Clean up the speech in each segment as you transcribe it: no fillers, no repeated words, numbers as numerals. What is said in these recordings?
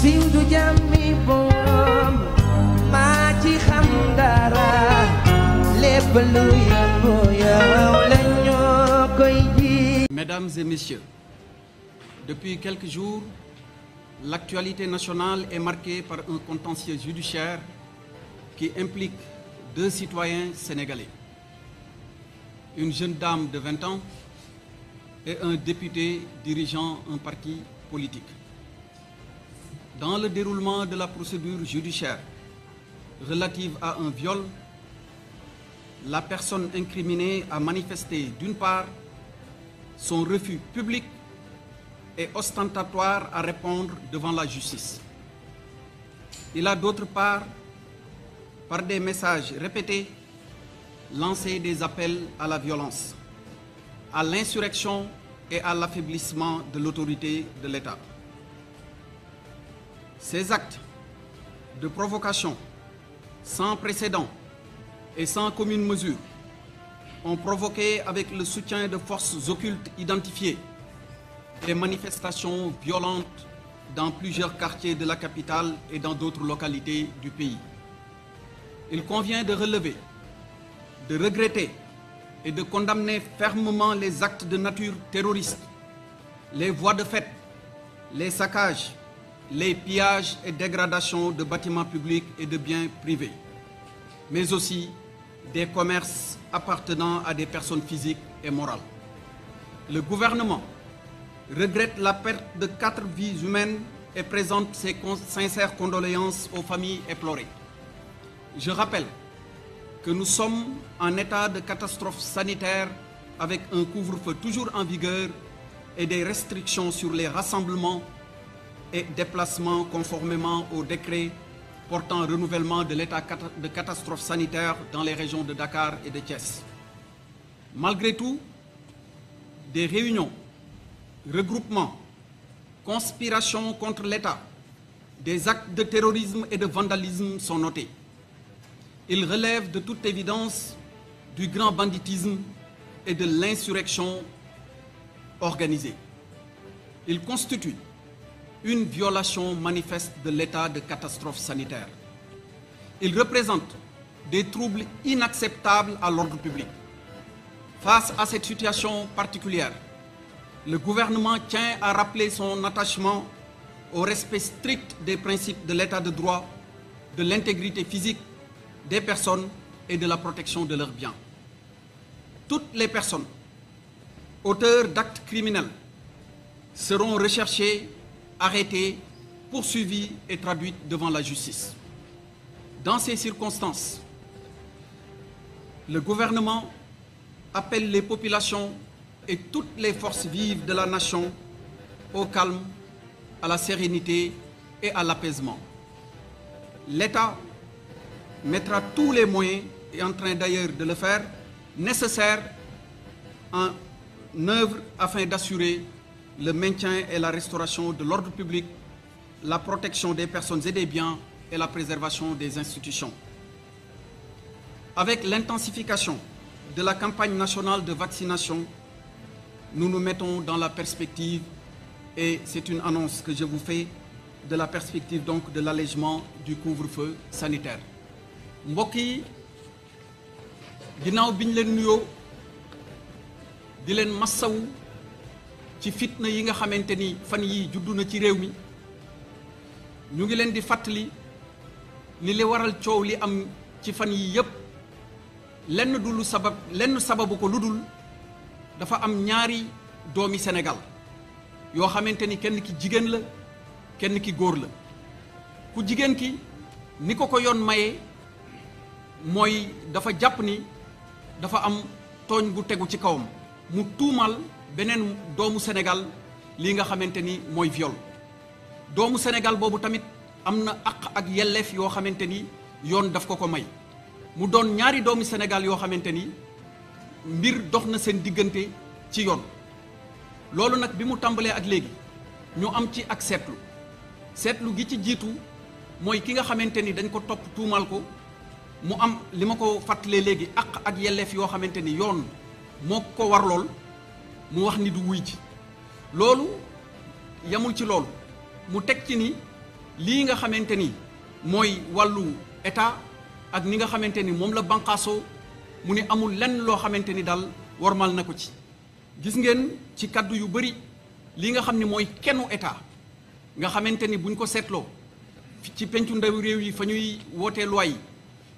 siiw du jàmmi boom maa ci xam dara lépp lu yëngu yow la ñoo koy ji. Mesdames et messieurs, depuis quelques jours, l'actualité nationale est marquée par un contentieux judiciaire qui implique 2 citoyens sénégalais, une jeune dame de 20 ans et un député dirigeant un parti politique. Dans le déroulement de la procédure judiciaire relative à un viol, la personne incriminée a manifesté d'une part son refus public et ostentatoire à répondre devant la justice. Il a d'autre part, par des messages répétés, lancé des appels à la violence, à l'insurrection et à l'affaiblissement de l'autorité de l'État. Ces actes de provocation sans précédent et sans commune mesure ont provoqué, avec le soutien de forces occultes identifiées, des manifestations violentes dans plusieurs quartiers de la capitale et dans d'autres localités du pays. Il convient de relever, de regretter et de condamner fermement les actes de nature terroriste, les voies de fait, les saccages, les pillages et dégradations de bâtiments publics et de biens privés, mais aussi des commerces appartenant à des personnes physiques et morales. Le gouvernement regrette la perte de 4 vies humaines et présente ses sincères condoléances aux familles éplorées. Je rappelle que nous sommes en état de catastrophe sanitaire avec un couvre-feu toujours en vigueur et des restrictions sur les rassemblements et déplacements conformément au décret portant renouvellement de l'état de catastrophe sanitaire dans les régions de Dakar et de Thiès. Malgré tout, des réunions, regroupements, conspirations contre l'État, des actes de terrorisme et de vandalisme sont notés. Ils relèvent de toute évidence du grand banditisme et de l'insurrection organisée. Ils constituent une violation manifeste de l'état de catastrophe sanitaire. Ils représentent des troubles inacceptables à l'ordre public. Face à cette situation particulière, le gouvernement tient à rappeler son attachement au respect strict des principes de l'état de droit, de l'intégrité physique des personnes et de la protection de leurs biens. Toutes les personnes auteurs d'actes criminels seront recherchées, arrêtées, poursuivies et traduites devant la justice. Dans ces circonstances, le gouvernement appelle les populations et toutes les forces vives de la nation au calme, à la sérénité et à l'apaisement. L'État mettra tous les moyens, et est en train d'ailleurs de le faire, nécessaires en œuvre afin d'assurer le maintien et la restauration de l'ordre public, la protection des personnes et des biens et la préservation des institutions. Avec l'intensification de la campagne nationale de vaccination, nous nous mettons dans la perspective, et c'est une annonce que je vous fais, de la perspective donc de l'allègement du couvre-feu sanitaire. mbokk yi ginnaaw biñ leen nuyoo di leen massawu ci fitna yi nga xamante ni fan yi juddu na ci réew mi ñu ngi leen di fàttali ni li waral coow li am ci fan yi yépp lenn sababu ko ludul dafa am ñaari doomi Sénégal yoo xamante ni kenn ki jigéen la kenn ki góor la ku jigéen ki ni ko yoon maye mooy dafa jàpp ni dafa am tooñ gu tegu ci kawam mu tuumal beneen doomu Sénégal li nga xamante ni mooy viol doomu Sénégal boobu tamit am na àq ak yelleef yoo xamante ni yoon daf ko may mu doon ñaari doomu Sénégal yoo xamante ni mbir dox na seen diggante ci yoon loolu nag bi mu tàmbalee ak léegi ñu am ci ak seetlu gi ci jiitu mooy ki nga xamante ni dañ ko topp tuumal ko mu am li ma ko fàttalee léegi àq ak yelleef yoo xamante ni yoon moo ko war lool mu wax ni du wuy ji loolu yamul ci loolu mu teg ci ni lii nga xamante ni mooy wàllu état ak ni nga xamante ni moom la banqaasoo mu ne amul lenn loo xamante ni daal warmal na ko ci. gis ngeen ci kaddu yu bëri li nga xam ne mooy kennu état nga xamante ni buñ ko seetloo ci pencu ndaw réew yi fa ñuy wootee loi yi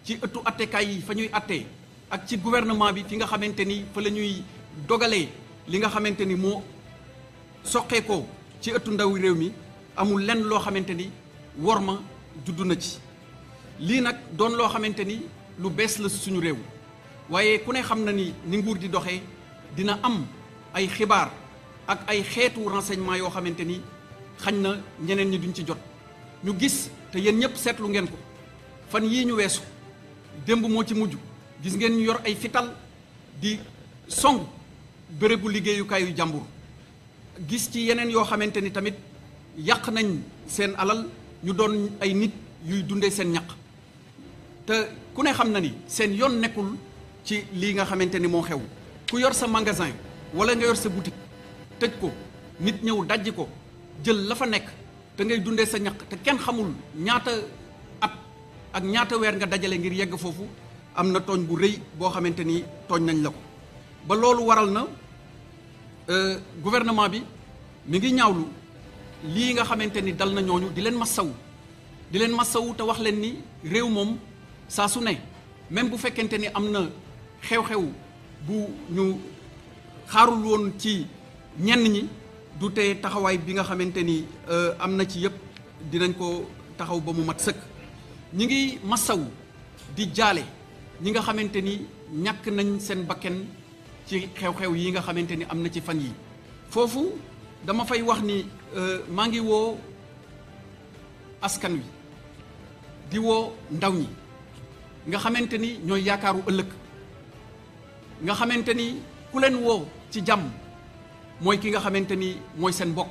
ci ëttu attekaay yi fa ñuy attee ak ci gouvernement bi fi nga xamante ni fa la ñuy dogalee li nga xamante ni moo soqeekoo ci ëttu ndaw réew mi amul lenn loo xamante ni worma juddu na ci. lii nag doon loo xamante ni lu bees la suñu réew waaye ku ne xam na ni nguur di doxee dina am ay xibaar ak ay xeetu renseignement yoo xamante ni xañ na ñeneen ñi duñ ci jot. ñu gis te yéen ñëpp seetlu ngeen ko fan yii ñu weesu démb moo ci mujj gis ngeen ñu yor ay fital di song bérébu liggéeyukaayu jàmbur. gis ci yeneen yoo xamante ni tamit yàq nañ seen alal ñu doon ay nit yuy dundee seen ñaq te ku ne xam na ni seen yoon nekkul ci lii nga xamante ni moo xew. ku yor sa magasin wala nga yor sa boutique tëj ko nit ñëw dajji ko jël la fa nekk te ngay dundee sa ñaq te kenn xamul ñaata at ak ñaata weer nga dajale ngir yegg foofu am na tooñ bu rëy boo xamante ni tooñ nañ la ko. ba loolu waral na gouvernement bi mi ngi ñaawlu lii nga xamante ni dal na ñooñu di leen massawu te wax leen ni réew moom saa su ne même bu fekkente ni am na xew-xew bu ñu xaarul woon ci ñenn ñi du tee taxawaay bi nga xamante ni am na ci yëpp dinañ ko taxaw ba mu mat sëkk. ñi ngi massawu di jaale ñi nga xamante ni ñàkk nañ seen bakken ci xew-xew yi nga xamante ni am na ci fan yi foofu dama fay wax ni maa ngi woo askan wi di woo ndaw ñi nga xamante ni ñooy yaakaaru ëllëg nga xamante ni ku leen woo ci jàmm mooy ki nga xamante ni mooy seen mbokk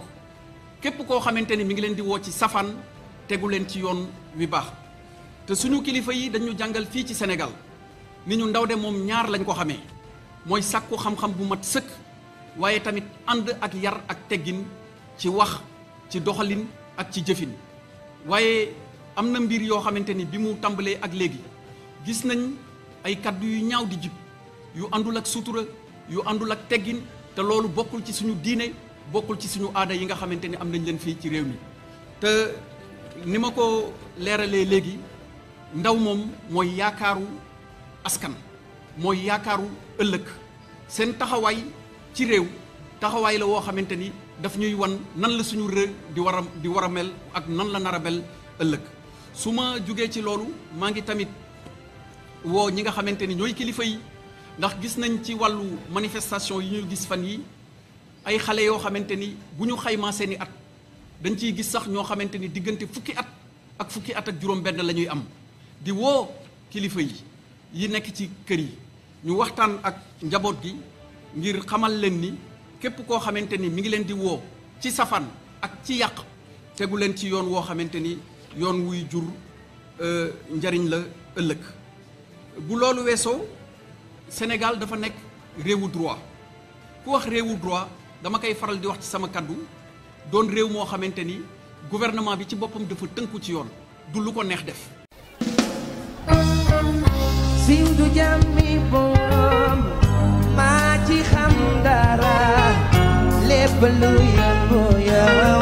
képp koo xamante ni mi ngi leen di woo ci safaan tegu leen ci yoon wi baax. te suñu kilifa yi dañu jàngal fii ci Sénégal ni ñu ndaw de moom ñaar lañ ko xamee mooy sàkku xam-xam bu mat sëkk waaye tamit ànd ak yar ak teggin ci wax ci doxalin ak ci jëfin. waaye am na mbir yoo xamante ni bi mu tàmbalee ak léegi gis nañ ay kaddu yu ñaaw di jib yu àndul ak sutura yu àndul ak teggin te loolu bokkul ci suñu diine bokkul ci suñu aada yi nga xamante ni am nañ leen fii ci réew mi. te ni ma ko leeralee léegi ndaw moom mooy yaakaaru askan mooy yaakaaru ëllëg seen taxawaay ci réew taxawaay la woo xamante ni daf ñuy wan nan la suñu réew di war a mel ak nan la nar a mel ëllëg. su ma jugee ci loolu maa ngi tamit woo ñi nga xamante ni ñooy kilifa yi ndax gis nañ ci wàllu manifestation yi ñu gis fan yi ay xale yoo xamante ni bu ñu xaymaa seeni at dañ ciy gis sax ñoo xamante ni diggante fukki at ak juróom-benn la ñuy am. di woo kilifa yi nekk ci kër yi ñu waxtaan ak njaboot gi ngir xamal leen ni képp koo xamante ni mi ngi leen di woo ci safaan ak ci yàq tegu leen ci yoon woo xamante ni yoon wuy jur njariñ la ëllëg. bu loolu weesoo Sénégal dafa nekk réewu droit ku wax réewu droit dama koy faral di wax ci sama kaddu doon réew moo xamante ni gouvernement bi ci boppam dafa tënku ci yoon du lu ko neex def. siiw du jàmmi boom maa ci xam dara lépp lu yëngu yow